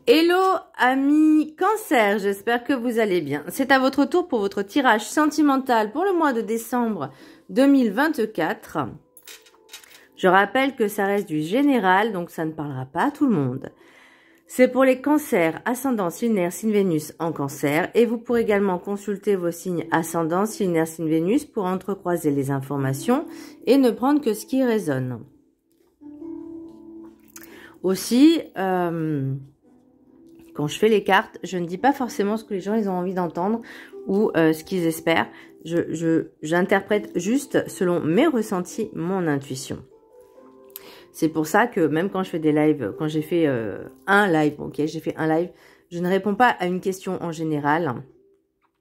Hello amis Cancer, j'espère que vous allez bien. C'est à votre tour pour votre tirage sentimental pour le mois de décembre 2024. Je rappelle que ça reste du général, donc ça ne parlera pas à tout le monde. C'est pour les cancers, ascendant, lunaire, signe Vénus en cancer. Et vous pourrez également consulter vos signes ascendant, lunaire, signe Vénus pour entrecroiser les informations et ne prendre que ce qui résonne. Aussi, quand je fais les cartes, je ne dis pas forcément ce que les gens ils ont envie d'entendre ou ce qu'ils espèrent. J'interprète juste selon mes ressentis, mon intuition. C'est pour ça que même quand je fais des lives, quand j'ai fait un live, ok, j'ai fait un live, je ne réponds pas à une question en général.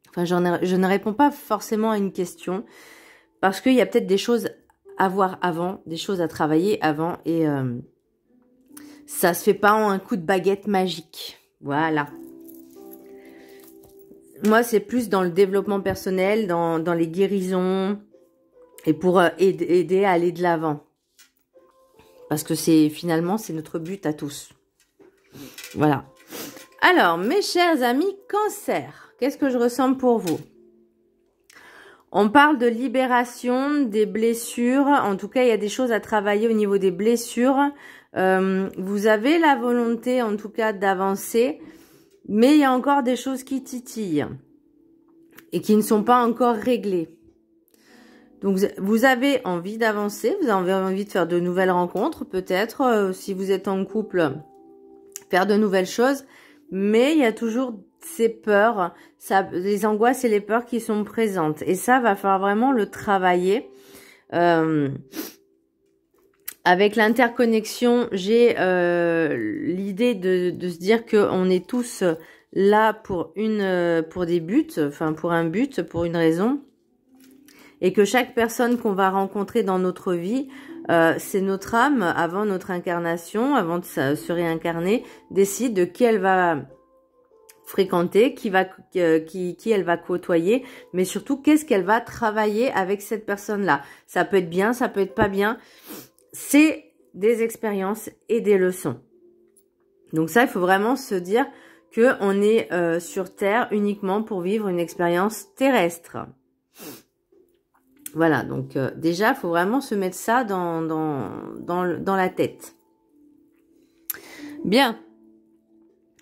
Enfin, je ne réponds pas forcément à une question parce qu'il y a peut-être des choses à voir avant, des choses à travailler avant et ça se fait pas en un coup de baguette magique. Voilà. Moi, c'est plus dans le développement personnel, dans les guérisons et pour aider à aller de l'avant. Parce que finalement, c'est notre but à tous. Voilà. Alors, mes chers amis Cancer, qu'est-ce que je ressens pour vous? On parle de libération des blessures. En tout cas, il y a des choses à travailler au niveau des blessures. Vous avez la volonté, en tout cas, d'avancer. Mais il y a encore des choses qui titillent. Et qui ne sont pas encore réglées. Donc, vous avez envie d'avancer, vous avez envie de faire de nouvelles rencontres, peut-être, si vous êtes en couple, faire de nouvelles choses. Mais il y a toujours ces peurs, les angoisses et les peurs qui sont présentes. Et ça, va falloir vraiment le travailler. Avec l'interconnexion, j'ai l'idée de se dire qu'on est tous là pour des buts, enfin pour un but, pour une raison. Et que chaque personne qu'on va rencontrer dans notre vie, c'est notre âme, avant notre incarnation, avant de se réincarner, décide de qui elle va fréquenter, qui elle va côtoyer, mais surtout qu'est-ce qu'elle va travailler avec cette personne-là. Ça peut être bien, ça peut être pas bien. C'est des expériences et des leçons. Donc ça, il faut vraiment se dire qu'on est sur Terre uniquement pour vivre une expérience terrestre. Voilà, donc déjà, il faut vraiment se mettre ça dans la tête. Bien.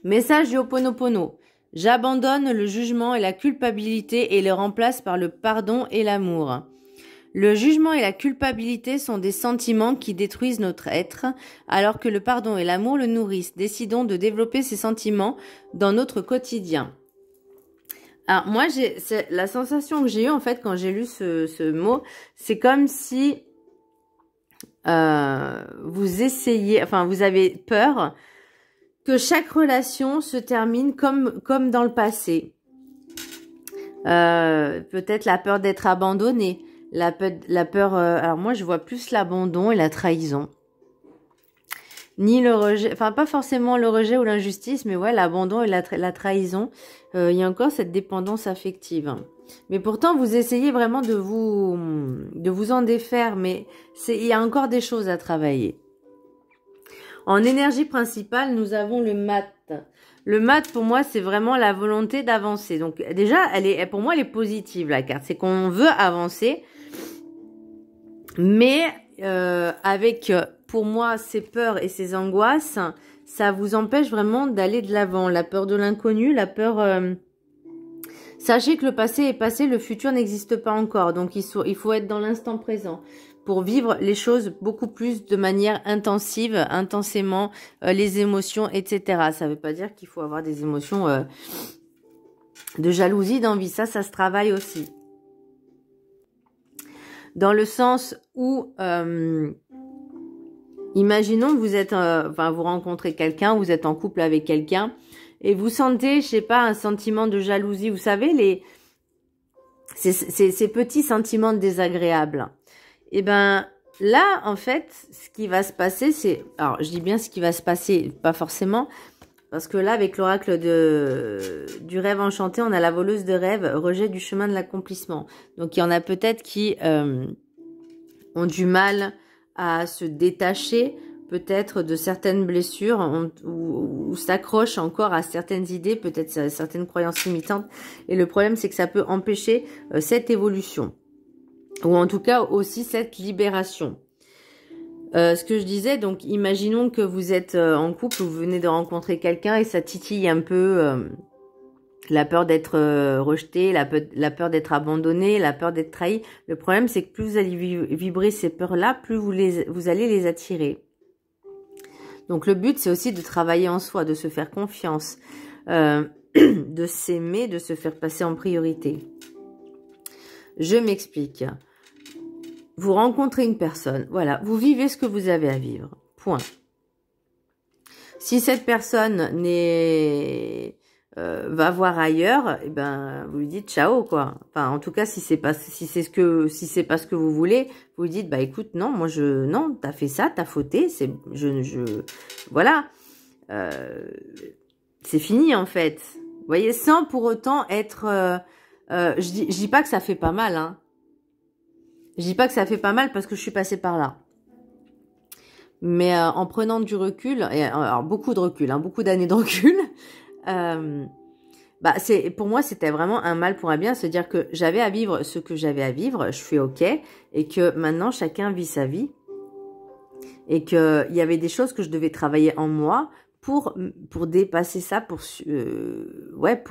Message du Ho'oponopono. J'abandonne le jugement et la culpabilité et les remplace par le pardon et l'amour. Le jugement et la culpabilité sont des sentiments qui détruisent notre être, alors que le pardon et l'amour le nourrissent. Décidons de développer ces sentiments dans notre quotidien. Alors moi, la sensation que j'ai eue en fait quand j'ai lu ce mot, c'est comme si vous essayez, enfin vous avez peur que chaque relation se termine comme dans le passé. Peut-être la peur d'être abandonné, la peur. Alors moi, je vois plus l'abandon et la trahison. Ni le rejet, enfin pas forcément le rejet ou l'injustice, mais ouais, l'abandon et la trahison. Il y a encore cette dépendance affective. Mais pourtant, vous essayez vraiment de vous en défaire, mais il y a encore des choses à travailler. En énergie principale, nous avons le mat. Le mat, pour moi, c'est vraiment la volonté d'avancer. Donc déjà, pour moi, elle est positive, la carte. C'est qu'on veut avancer, mais avec... Pour moi, ces peurs et ces angoisses, ça vous empêche vraiment d'aller de l'avant. La peur de l'inconnu, la peur... Sachez que le passé est passé, le futur n'existe pas encore. Donc, il faut être dans l'instant présent pour vivre les choses beaucoup plus de manière intensive, intensément, les émotions, etc. Ça ne veut pas dire qu'il faut avoir des émotions de jalousie, d'envie. Ça se travaille aussi. Dans le sens où... imaginons que vous êtes, vous rencontrez quelqu'un, vous êtes en couple avec quelqu'un et vous sentez, je sais pas, un sentiment de jalousie. Vous savez, ces petits sentiments désagréables. Et ben là, en fait, ce qui va se passer, c'est, alors je dis bien ce qui va se passer, pas forcément, parce que là, avec l'oracle du rêve enchanté, on a la voleuse de rêve, rejet du chemin de l'accomplissement. Donc il y en a peut-être qui ont du mal à se détacher, peut-être de certaines blessures ou s'accroche encore à certaines idées, peut-être à certaines croyances limitantes. Et le problème, c'est que ça peut empêcher cette évolution. Ou en tout cas aussi cette libération. Ce que je disais, donc imaginons que vous êtes en couple, vous venez de rencontrer quelqu'un et ça titille un peu la peur d'être rejeté, la peur d'être abandonné, la peur d'être trahi. Le problème, c'est que plus vous allez vibrer ces peurs-là, plus vous allez les attirer. Donc le but, c'est aussi de travailler en soi, de se faire confiance, de s'aimer, de se faire passer en priorité. Je m'explique. Vous rencontrez une personne, voilà, vous vivez ce que vous avez à vivre, point. Si cette personne va voir ailleurs, eh ben vous lui dites ciao quoi. Enfin en tout cas si c'est pas ce que vous voulez, vous lui dites bah écoute non, non, t'as fait ça, t'as fauté, voilà. C'est fini en fait. Vous voyez, sans pour autant être je dis pas que ça fait pas mal hein. Je dis pas que ça fait pas mal parce que je suis passée par là. Mais en prenant du recul, et alors beaucoup de recul, hein, beaucoup d'années de recul, pour moi, c'était vraiment un mal pour un bien, se dire que j'avais à vivre ce que j'avais à vivre, je suis OK, et que maintenant, chacun vit sa vie, et qu'il y avait des choses que je devais travailler en moi pour dépasser ça, pour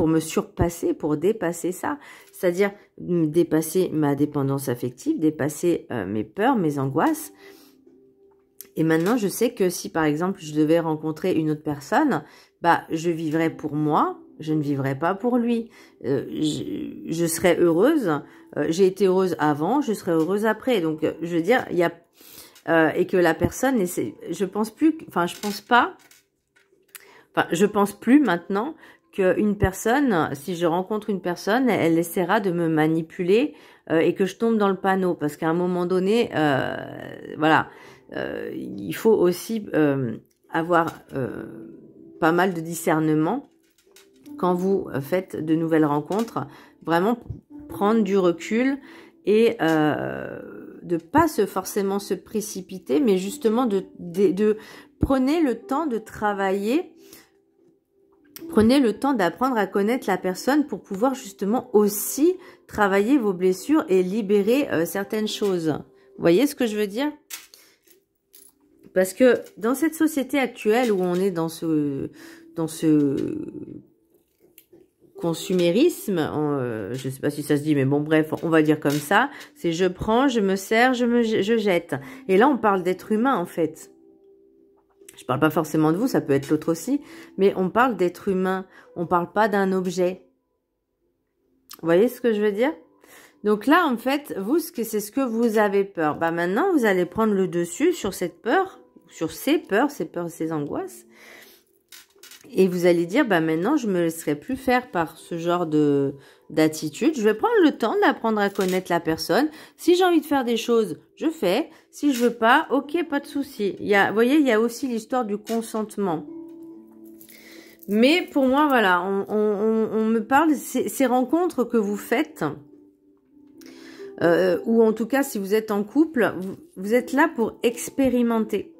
me surpasser, pour dépasser ça. C'est-à-dire dépasser ma dépendance affective, dépasser mes peurs, mes angoisses. Et maintenant, je sais que si, par exemple, je devais rencontrer une autre personne, je vivrais pour moi, je ne vivrais pas pour lui. Je serais heureuse. J'ai été heureuse avant, je serai heureuse après. Donc, je veux dire, il y a... et que la personne, je pense plus maintenant qu'une personne, si je rencontre une personne, elle essaiera de me manipuler et que je tombe dans le panneau. Parce qu'à un moment donné, voilà... il faut aussi avoir pas mal de discernement quand vous faites de nouvelles rencontres. Vraiment prendre du recul et de pas forcément se précipiter, mais justement de prenez le temps de travailler, prenez le temps d'apprendre à connaître la personne pour pouvoir justement aussi travailler vos blessures et libérer certaines choses. Vous voyez ce que je veux dire ? Parce que dans cette société actuelle où on est dans ce consumérisme, je ne sais pas si ça se dit, mais bon bref, on va dire comme ça, c'est je prends, je me sers, je jette. Et là, on parle d'être humain en fait. Je parle pas forcément de vous, ça peut être l'autre aussi, mais on parle d'être humain, on parle pas d'un objet. Vous voyez ce que je veux dire ? Donc là, en fait, vous, c'est ce que vous avez peur. Maintenant, vous allez prendre le dessus sur cette peur, sur ces peurs, ces angoisses. Et vous allez dire, maintenant, je me laisserai plus faire par ce genre d'attitude. Je vais prendre le temps d'apprendre à connaître la personne. Si j'ai envie de faire des choses, je fais. Si je veux pas, ok, pas de souci. Vous voyez, il y a aussi l'histoire du consentement. Mais pour moi, voilà, on me parle, ces rencontres que vous faites... ou en tout cas, si vous êtes en couple, vous êtes là pour expérimenter.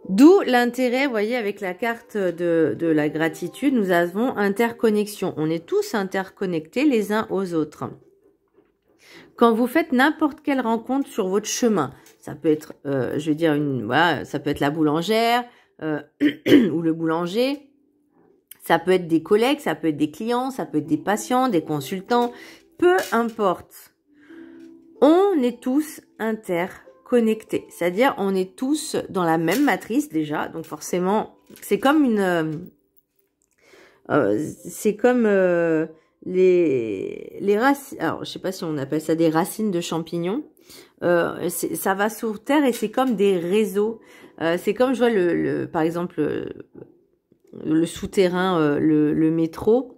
D'où l'intérêt, vous voyez, avec la carte de la gratitude, nous avons interconnexion. On est tous interconnectés les uns aux autres. Quand vous faites n'importe quelle rencontre sur votre chemin, ça peut être, je veux dire, ça peut être la boulangère ou le boulanger, ça peut être des collègues, ça peut être des clients, ça peut être des patients, des consultants, peu importe. On est tous interconnectés, c'est-à-dire on est tous dans la même matrice déjà, donc forcément c'est comme les racines, alors je sais pas si on appelle ça des racines de champignons, ça va sur terre et c'est comme des réseaux, c'est comme je vois par exemple le souterrain, le métro,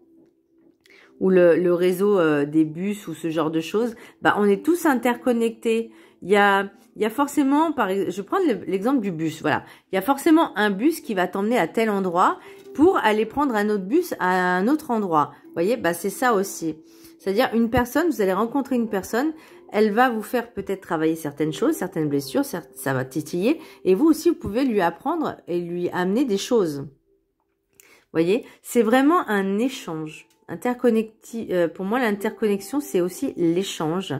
ou le réseau des bus ou ce genre de choses, on est tous interconnectés. Il y a forcément, je vais prendre l'exemple du bus, voilà. Il y a forcément un bus qui va t'emmener à tel endroit pour aller prendre un autre bus à un autre endroit. Vous voyez, c'est ça aussi. C'est-à-dire une personne, vous allez rencontrer une personne, elle va vous faire peut-être travailler certaines choses, certaines blessures, ça va titiller. Et vous aussi, vous pouvez lui apprendre et lui amener des choses. Vous voyez, c'est vraiment un échange. Pour moi, l'interconnexion, c'est aussi l'échange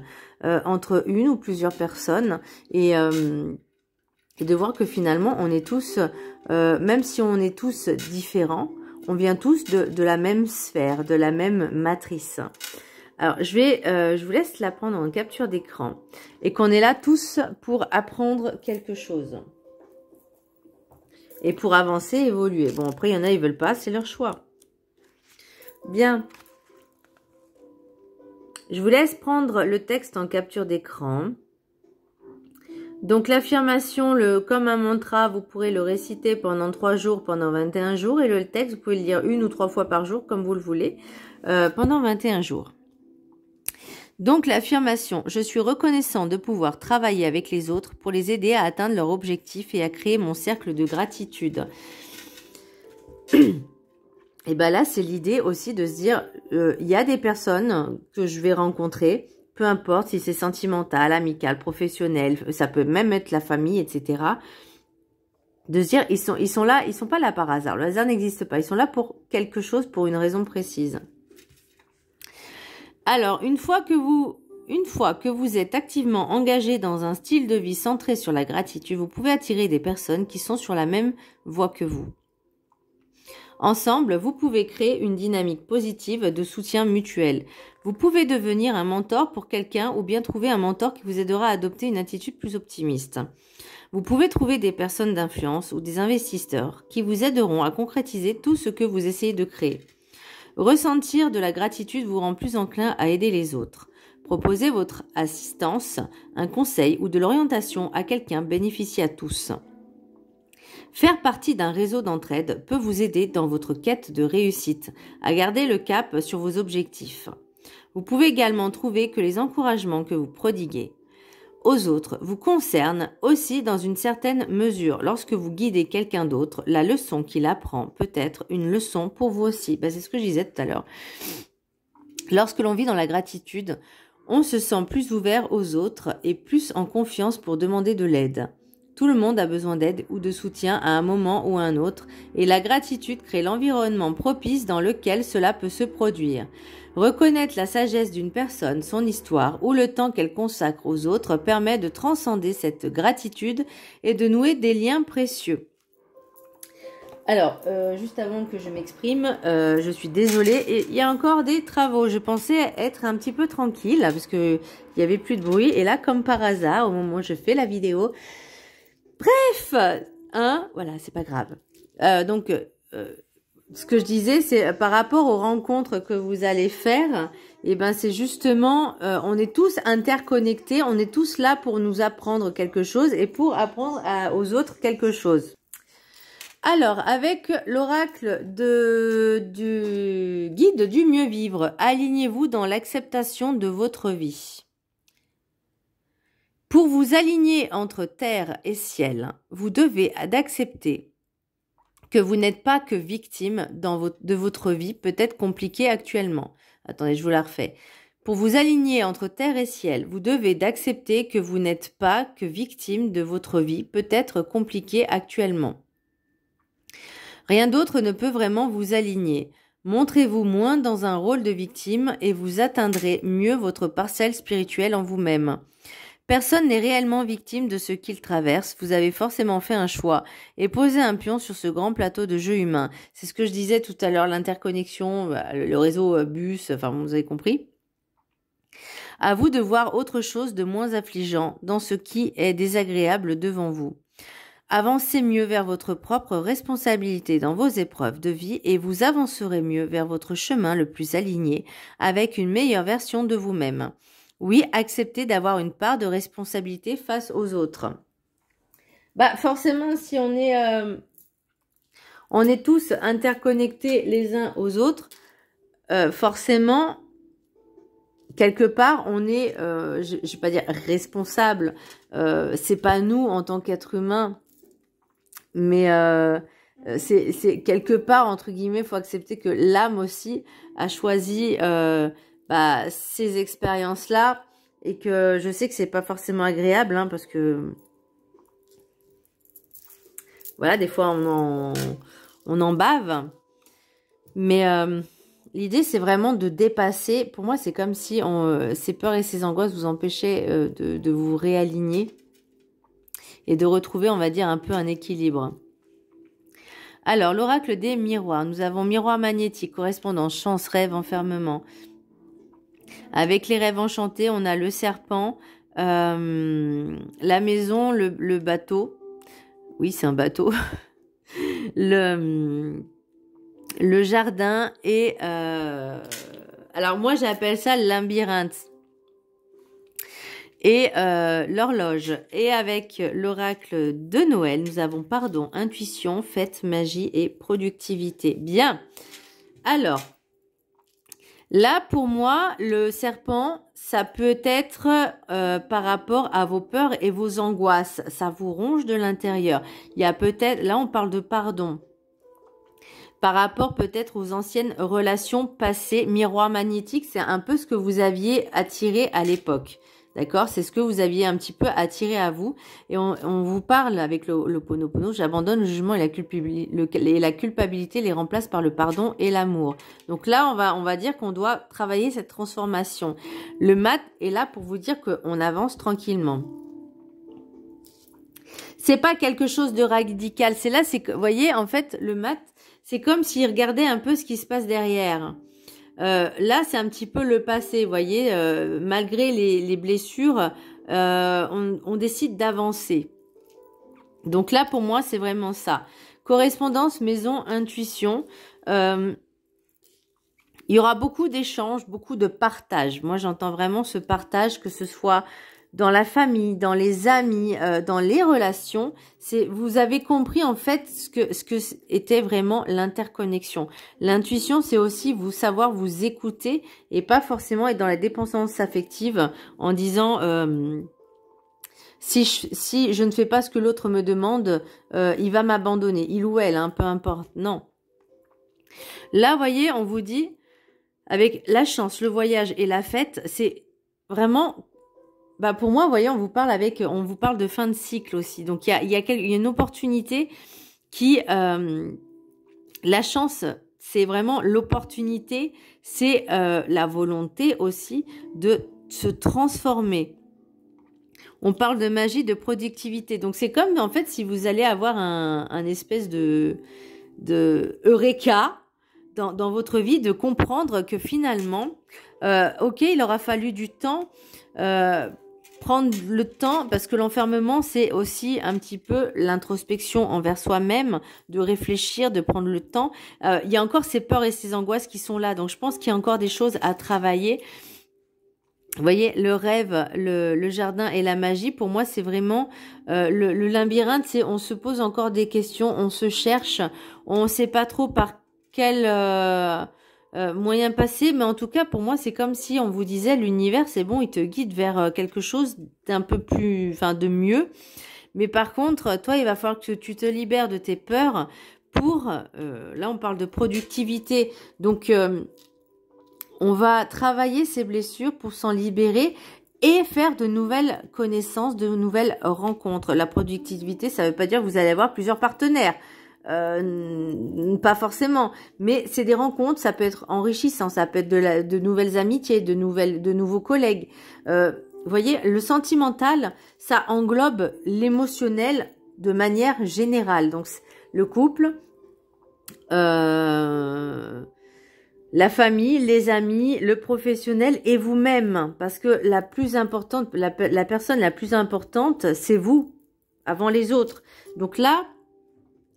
entre une ou plusieurs personnes. Et de voir que finalement, on est tous, même si on est tous différents, on vient tous de la même sphère, de la même matrice. Alors, je vous laisse la prendre en capture d'écran et qu'on est là tous pour apprendre quelque chose. Et pour avancer, évoluer. Bon, après, il y en a, ils veulent pas, c'est leur choix. Bien. Je vous laisse prendre le texte en capture d'écran. Donc, l'affirmation, comme un mantra, vous pourrez le réciter pendant 3 jours, pendant 21 jours. Et le texte, vous pouvez le lire 1 ou 3 fois par jour, comme vous le voulez, pendant 21 jours. Donc, l'affirmation, je suis reconnaissant de pouvoir travailler avec les autres pour les aider à atteindre leurs objectifs et à créer mon cercle de gratitude. Et bien là, c'est l'idée aussi de se dire, il y a des personnes que je vais rencontrer, peu importe si c'est sentimental, amical, professionnel, ça peut même être la famille, etc. De se dire, ils sont là, ils sont pas là par hasard. Le hasard n'existe pas. Ils sont là pour quelque chose, pour une raison précise. Alors, une fois que vous êtes activement engagé dans un style de vie centré sur la gratitude, vous pouvez attirer des personnes qui sont sur la même voie que vous. Ensemble, vous pouvez créer une dynamique positive de soutien mutuel. Vous pouvez devenir un mentor pour quelqu'un ou bien trouver un mentor qui vous aidera à adopter une attitude plus optimiste. Vous pouvez trouver des personnes d'influence ou des investisseurs qui vous aideront à concrétiser tout ce que vous essayez de créer. Ressentir de la gratitude vous rend plus enclin à aider les autres. Proposer votre assistance, un conseil ou de l'orientation à quelqu'un bénéficie à tous. Faire partie d'un réseau d'entraide peut vous aider dans votre quête de réussite, à garder le cap sur vos objectifs. Vous pouvez également trouver que les encouragements que vous prodiguez aux autres vous concernent aussi dans une certaine mesure. Lorsque vous guidez quelqu'un d'autre, la leçon qu'il apprend peut être une leçon pour vous aussi. C'est ce que je disais tout à l'heure. Lorsque l'on vit dans la gratitude, on se sent plus ouvert aux autres et plus en confiance pour demander de l'aide. Tout le monde a besoin d'aide ou de soutien à un moment ou à un autre, et la gratitude crée l'environnement propice dans lequel cela peut se produire. Reconnaître la sagesse d'une personne, son histoire ou le temps qu'elle consacre aux autres permet de transcender cette gratitude et de nouer des liens précieux. Alors, juste avant que je m'exprime, je suis désolée, et il y a encore des travaux. Je pensais être un petit peu tranquille parce que il y avait plus de bruit, et là, comme par hasard, au moment où je fais la vidéo, bref, voilà, c'est pas grave. Donc, ce que je disais, c'est par rapport aux rencontres que vous allez faire, et c'est justement, on est tous interconnectés, on est tous là pour nous apprendre quelque chose et pour apprendre aux autres quelque chose. Alors, avec l'oracle du guide du mieux vivre, alignez-vous dans l'acceptation de votre vie. Pour vous aligner entre terre et ciel, vous devez d'accepter que vous n'êtes pas que victime de votre vie, peut-être compliquée actuellement. Attendez, je vous la refais. Pour vous aligner entre terre et ciel, vous devez d'accepter que vous n'êtes pas que victime de votre vie, peut-être compliquée actuellement. Rien d'autre ne peut vraiment vous aligner. Montrez-vous moins dans un rôle de victime et vous atteindrez mieux votre parcelle spirituelle en vous-même. Personne n'est réellement victime de ce qu'il traverse. Vous avez forcément fait un choix et posé un pion sur ce grand plateau de jeu humain. C'est ce que je disais tout à l'heure, l'interconnexion, le réseau bus, enfin vous avez compris. À vous de voir autre chose de moins affligeant dans ce qui est désagréable devant vous. Avancez mieux vers votre propre responsabilité dans vos épreuves de vie et vous avancerez mieux vers votre chemin le plus aligné avec une meilleure version de vous-même. Oui, acceptez d'avoir une part de responsabilité face aux autres. Forcément, si on est tous interconnectés les uns aux autres, forcément, quelque part, on est, je vais pas dire responsable, c'est pas nous en tant qu'être humain, mais c'est quelque part, entre guillemets, faut accepter que l'âme aussi a choisi ces expériences-là et que je sais que c'est pas forcément agréable, hein, parce que voilà, des fois on en bave. Mais l'idée, c'est vraiment de dépasser. Pour moi, c'est comme si ces peurs et ces angoisses vous empêchaient de vous réaligner et de retrouver, on va dire, un peu un équilibre. Alors, l'oracle des miroirs. Nous avons miroir magnétique, correspondance, chance, rêve, enfermement. Avec les rêves enchantés, on a le serpent, la maison, le bateau. Oui, c'est un bateau. Le jardin et... alors, moi, j'appelle ça le labyrinthe. Et l'horloge. Et avec l'oracle de Noël, nous avons pardon, intuition, fête, magie et productivité. Bien. Alors, là, pour moi, le serpent, ça peut être par rapport à vos peurs et vos angoisses. Ça vous ronge de l'intérieur. Il y a peut-être, là, on parle de pardon. Par rapport peut-être aux anciennes relations passées. Miroir magnétique, c'est un peu ce que vous aviez attiré à l'époque. D'accord? C'est ce que vous aviez un petit peu attiré à vous. Et on vous parle avec le Ponopono, j'abandonne le jugement et la culpabilité les remplace par le pardon et l'amour. Donc là, on va dire qu'on doit travailler cette transformation. Le mat est là pour vous dire qu'on avance tranquillement. C'est pas quelque chose de radical. C'est là, c'est que, vous voyez, en fait, le mat, c'est comme s'il regardait un peu ce qui se passe derrière. Là, c'est un petit peu le passé, vous voyez, malgré les blessures, on décide d'avancer. Donc là, pour moi, c'est vraiment ça. Correspondance, maison, intuition. Il y aura beaucoup d'échanges, beaucoup de partage. Moi, j'entends vraiment ce partage, que ce soit dans la famille, dans les amis, dans les relations. Vous avez compris en fait ce que était vraiment l'interconnexion. L'intuition, c'est aussi vous savoir vous écouter et pas forcément être dans la dépendance affective en disant si je ne fais pas ce que l'autre me demande, il va m'abandonner, il ou elle, hein, peu importe. Non. Là, vous voyez, on vous dit avec la chance, le voyage et la fête, c'est vraiment... Bah pour moi, vous voyez, on vous parle de fin de cycle aussi. Donc il y a une opportunité qui, la chance, c'est vraiment l'opportunité, c'est la volonté aussi de se transformer. On parle de magie, de productivité. Donc c'est comme en fait si vous allez avoir un espèce de eureka dans votre vie, de comprendre que finalement, ok, il aura fallu du temps. Prendre le temps, parce que l'enfermement, c'est aussi un petit peu l'introspection envers soi-même, de réfléchir, de prendre le temps. Il y a encore ces peurs et ces angoisses qui sont là, donc je pense qu'il y a encore des choses à travailler. Vous voyez, le rêve, le jardin et la magie, pour moi, c'est vraiment le labyrinthe, c'est on se pose encore des questions, on se cherche, on ne sait pas trop par quel... moyen passé, mais en tout cas pour moi c'est comme si on vous disait l'univers c'est bon, il te guide vers quelque chose d'un peu plus, enfin de mieux, mais par contre toi il va falloir que tu te libères de tes peurs pour, là on parle de productivité, donc on va travailler ces blessures pour s'en libérer et faire de nouvelles connaissances, de nouvelles rencontres. La productivité, ça veut pas dire que vous allez avoir plusieurs partenaires. Pas forcément, mais c'est des rencontres, ça peut être enrichissant, ça peut être de nouvelles amitiés, de nouveaux collègues. Vous voyez, le sentimental, ça englobe l'émotionnel de manière générale. Donc le couple, la famille, les amis, le professionnel et vous-même, parce que la plus importante, la personne la plus importante, c'est vous avant les autres. Donc là,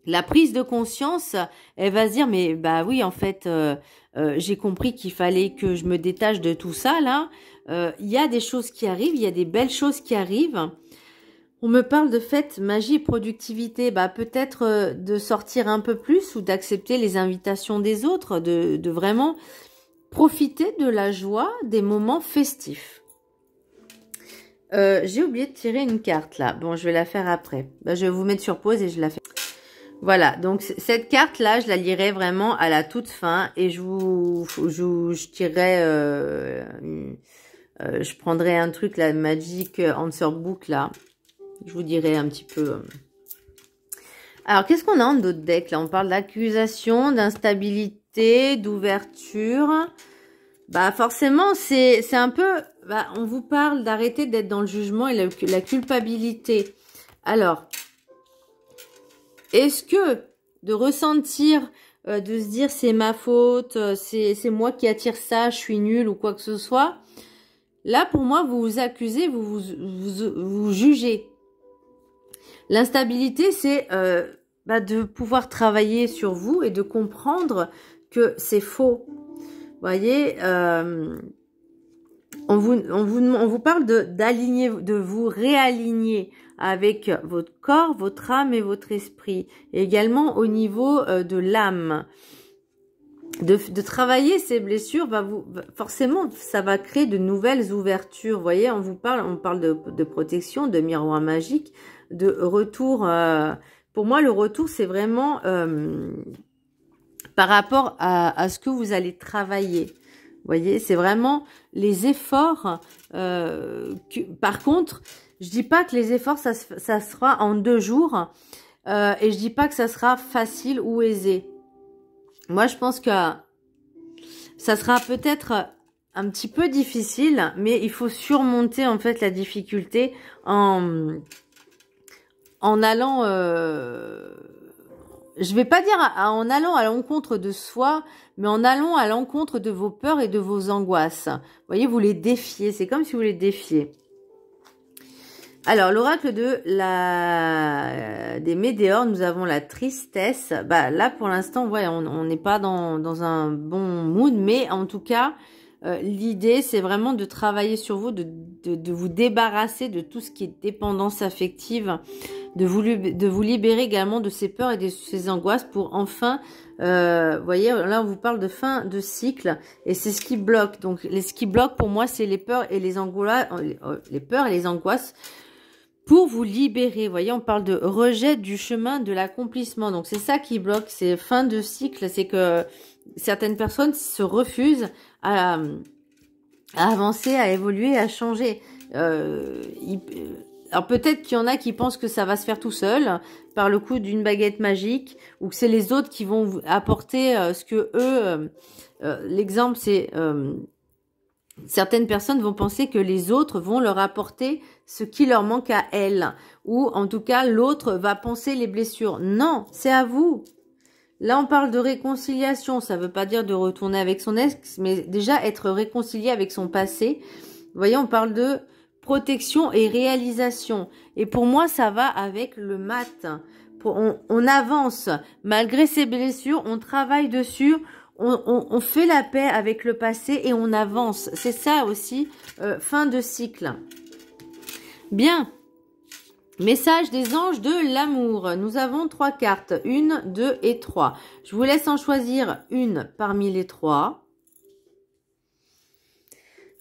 la prise de conscience, elle va se dire, mais bah oui, en fait, j'ai compris qu'il fallait que je me détache de tout ça, là. Il y a des choses qui arrivent, il y a des belles choses qui arrivent. On me parle de fête, magie et productivité. Bah peut-être de sortir un peu plus ou d'accepter les invitations des autres, de vraiment profiter de la joie des moments festifs. J'ai oublié de tirer une carte, là. Bon, je vais la faire après. Bah, je vais vous mettre sur pause et je la fais. Voilà, donc cette carte-là, je la lirai vraiment à la toute fin et je tirerai Je prendrai un truc, la Magic Answer Book, là. Je vous dirai un petit peu. Alors, qu'est-ce qu'on a en d'autres decks, là? On parle d'accusation, d'instabilité, d'ouverture. Bah, forcément, c'est un peu... Bah, on vous parle d'arrêter d'être dans le jugement et la culpabilité. Alors, est-ce que de ressentir, de se dire c'est ma faute, c'est moi qui attire ça, je suis nulle ou quoi que ce soit, là, pour moi, vous vous accusez, vous jugez. L'instabilité, c'est de pouvoir travailler sur vous et de comprendre que c'est faux. Vous voyez, on vous parle d'aligner, de vous réaligner avec votre corps, votre âme et votre esprit. Et également au niveau de l'âme. De travailler ces blessures, forcément, ça va créer de nouvelles ouvertures. Vous voyez, on parle de protection, de miroir magique, de retour. Pour moi, le retour, c'est vraiment par rapport à ce que vous allez travailler. Vous voyez, c'est vraiment les efforts. Par contre, je dis pas que les efforts, ça sera en 2 jours. Et je dis pas que ça sera facile ou aisé. Moi, je pense que ça sera peut-être un petit peu difficile, mais il faut surmonter en fait la difficulté en allant, je vais pas dire en allant à l'encontre de soi, mais en allant à l'encontre de vos peurs et de vos angoisses. Vous voyez, vous les défiez, c'est comme si vous les défiez. Alors, l'oracle des météores, nous avons la tristesse. Bah, là, pour l'instant, ouais, on n'est pas dans un bon mood, mais en tout cas, l'idée, c'est vraiment de travailler sur vous, de vous débarrasser de tout ce qui est dépendance affective, de vous libérer également de ces peurs et de ces angoisses pour enfin, vous voyez, là, on vous parle de fin de cycle et c'est ce qui bloque. Donc, ce qui bloque pour moi, c'est les peurs et les angoisses, pour vous libérer. Vous voyez, on parle de rejet du chemin de l'accomplissement. Donc, c'est ça qui bloque, c'est fin de cycle. C'est que certaines personnes se refusent à avancer, à évoluer, à changer. Alors, peut-être qu'il y en a qui pensent que ça va se faire tout seul, par le coup d'une baguette magique, ou que c'est les autres qui vont apporter ce que eux... l'exemple, c'est... certaines personnes vont penser que les autres vont leur apporter ce qui leur manque à elles. Ou en tout cas, l'autre va penser les blessures. Non, c'est à vous. Là, on parle de réconciliation. Ça ne veut pas dire de retourner avec son ex, mais déjà être réconcilié avec son passé. Vous voyez, on parle de protection et réalisation. Et pour moi, ça va avec le mat. On avance. Malgré ces blessures, on travaille dessus. On fait la paix avec le passé et on avance. C'est ça aussi, fin de cycle. Bien. Message des anges de l'amour. Nous avons 3 cartes. 1, 2 et 3. Je vous laisse en choisir une parmi les 3.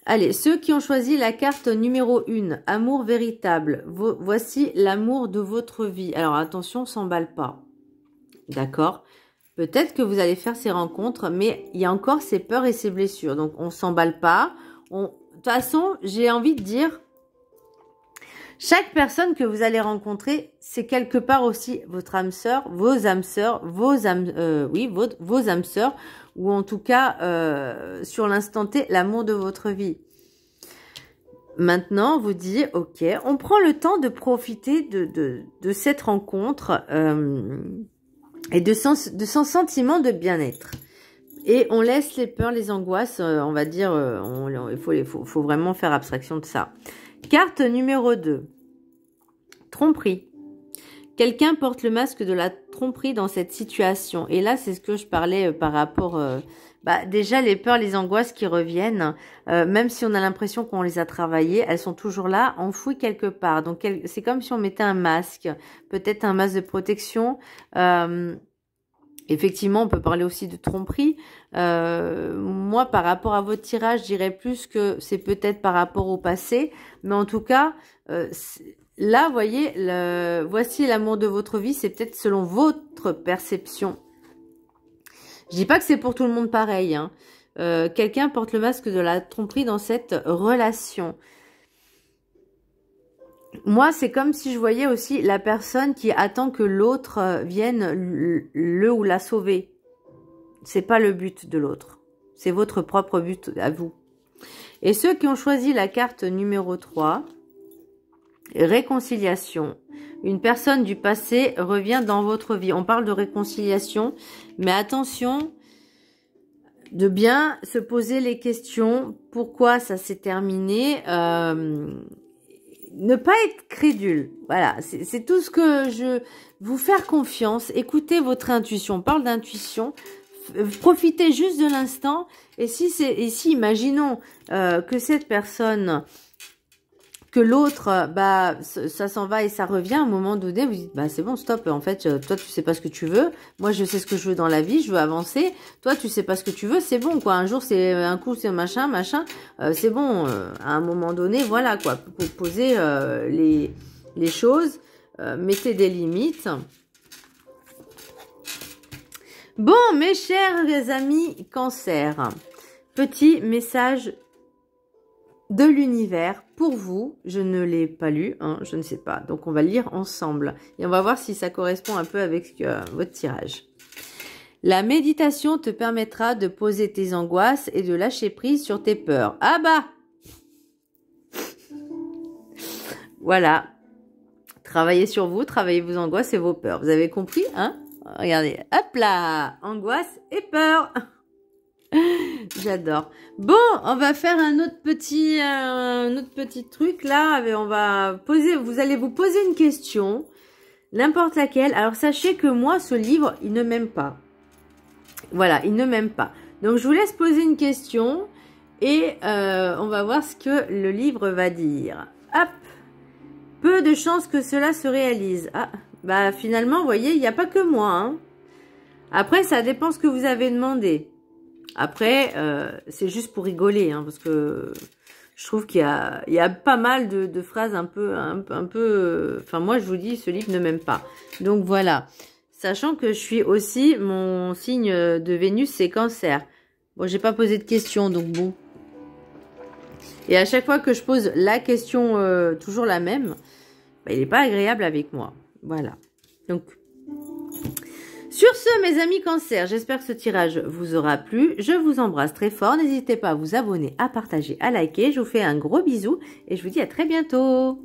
Allez, ceux qui ont choisi la carte numéro 1, amour véritable. Voici l'amour de votre vie. Alors attention, on s'emballe pas. D'accord ? Peut-être que vous allez faire ces rencontres, mais il y a encore ces peurs et ces blessures. Donc, on s'emballe pas. De toute façon, j'ai envie de dire, chaque personne que vous allez rencontrer, c'est quelque part aussi votre âme sœur, vos âmes sœurs, vos âmes sœurs, ou en tout cas, sur l'instant T, l'amour de votre vie. Maintenant, on vous dit, ok, on prend le temps de profiter de cette rencontre, et de son sentiment de bien-être. Et on laisse les peurs, les angoisses, on va dire, il faut vraiment faire abstraction de ça. Carte numéro 2. Tromperie. Quelqu'un porte le masque de la tromperie dans cette situation. Et là, c'est ce que je parlais par rapport... déjà, les peurs, les angoisses qui reviennent, même si on a l'impression qu'on les a travaillées, elles sont toujours là, enfouies quelque part. Donc, c'est comme si on mettait un masque, peut-être un masque de protection. Effectivement, on peut parler aussi de tromperie. Moi, par rapport à votre tirage, je dirais plus que c'est peut-être par rapport au passé. Mais en tout cas, là, vous voyez, voici l'amour de votre vie. C'est peut-être selon votre perception. Je dis pas que c'est pour tout le monde pareil, hein. quelqu'un porte le masque de la tromperie dans cette relation. Moi, c'est comme si je voyais aussi la personne qui attend que l'autre vienne le ou la sauver. C'est pas le but de l'autre. C'est votre propre but à vous. Et ceux qui ont choisi la carte numéro 3, réconciliation. Une personne du passé revient dans votre vie. On parle de réconciliation, mais attention de bien se poser les questions. Pourquoi ça s'est terminé ne pas être crédule. Voilà, c'est tout ce que je... Vous faire confiance, écoutez votre intuition. On parle d'intuition. Profitez juste de l'instant. Et si imaginons que cette personne... que l'autre, bah, ça s'en va et ça revient, à un moment donné, vous dites, bah, c'est bon, stop, en fait, toi, tu sais pas ce que tu veux, moi, je sais ce que je veux dans la vie, je veux avancer, toi, tu sais pas ce que tu veux, c'est bon, quoi, un jour, c'est un coup, c'est machin, c'est bon, à un moment donné, voilà, quoi, pour poser les choses, mettez des limites. Bon, mes chers amis Cancer, petit message de l'univers pour vous. Je ne l'ai pas lu, hein, je ne sais pas. Donc, on va lire ensemble. Et on va voir si ça correspond un peu avec votre tirage. La méditation te permettra de poser tes angoisses et de lâcher prise sur tes peurs. Ah bah! Voilà. Travaillez sur vous, travaillez vos angoisses et vos peurs. Vous avez compris, hein? Regardez. Hop là! Angoisse et peur. J'adore. Bon, on va faire un autre petit truc là. On va poser. Vous allez vous poser une question, n'importe laquelle. Alors sachez que moi, ce livre, il ne m'aime pas. Voilà, il ne m'aime pas. Donc je vous laisse poser une question et on va voir ce que le livre va dire. Hop. Peu de chances que cela se réalise. Ah, bah finalement, vous voyez, il n'y a pas que moi. Hein. Après, ça dépend ce que vous avez demandé. Après, c'est juste pour rigoler, hein, parce que je trouve qu'il y a pas mal de phrases un peu, enfin moi je vous dis, ce livre ne m'aime pas. Donc voilà, sachant que je suis aussi, mon signe de Vénus c'est Cancer. Bon, j'ai pas posé de questions, donc bon. Et à chaque fois que je pose la question, toujours la même, bah, il n'est pas agréable avec moi. Voilà. Donc. Sur ce, mes amis Cancer, j'espère que ce tirage vous aura plu. Je vous embrasse très fort. N'hésitez pas à vous abonner, à partager, à liker. Je vous fais un gros bisou et je vous dis à très bientôt.